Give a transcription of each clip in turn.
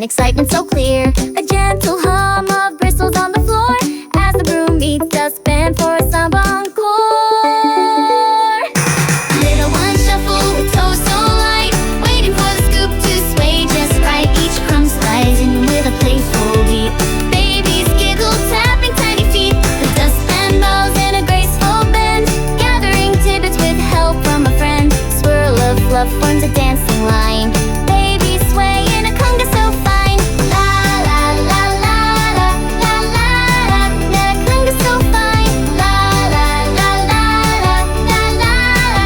and excitement so clear. A gentle hum of bristles on the floor as the broom meets dustpan for a samba encore. Little ones shuffle with toes so light, waiting for the scoop to sway just right. Each crumb slides in with a playful beat. Babies giggle, tapping tiny feet. The dustpan bows in a graceful bend, gathering tidbits with help from a friend. Swirl of fluff forms a dancing line. Babies sway in a conga so fine. La la la la la la la la. La conga so fine. La la la la la la la la.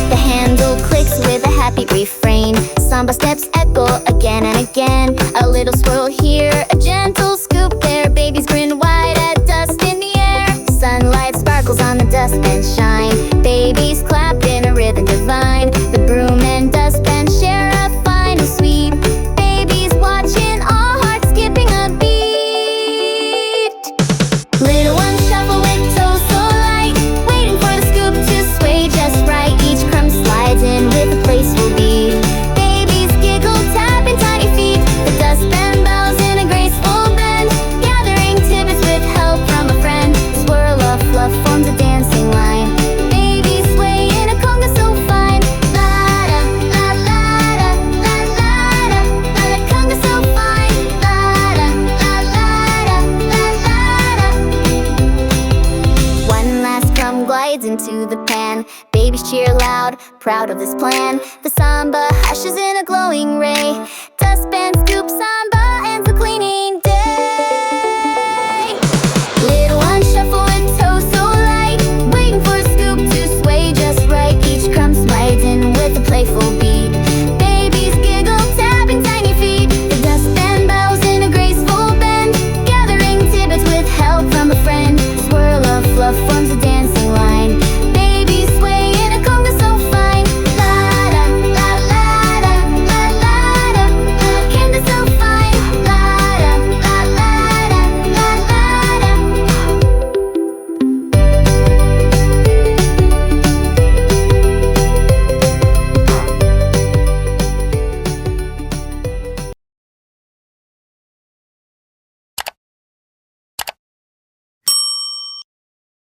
The handle clicks with a happy refrain. Samba steps echo again and again. A little swirl here, a gentle scoop there. Babies grin wide at dust in the air. Sunlight sparkles on the dust and shine. Babies clap in a rhythm divine. The broom and dustpan share a final sweep. Babies watching, all hearts skipping a beat. Little ones shuffle with toes so light, waiting for the scoop to sway just right. Each crumb slides in with a graceful beat. Babies giggle, tapping tiny feet. The dustpan bows in a graceful bend, gathering tidbits with help from a friend. Swirl of fluff forms a dancing line. Babies sway in a conga so fine. La da la la da la la da. La conga so fine. La da la la da la la da. One last crumb glides into the pan. Babies cheer loud, proud of this plan. The samba hushes in a glowing ray. Dustpan Scoop Samba.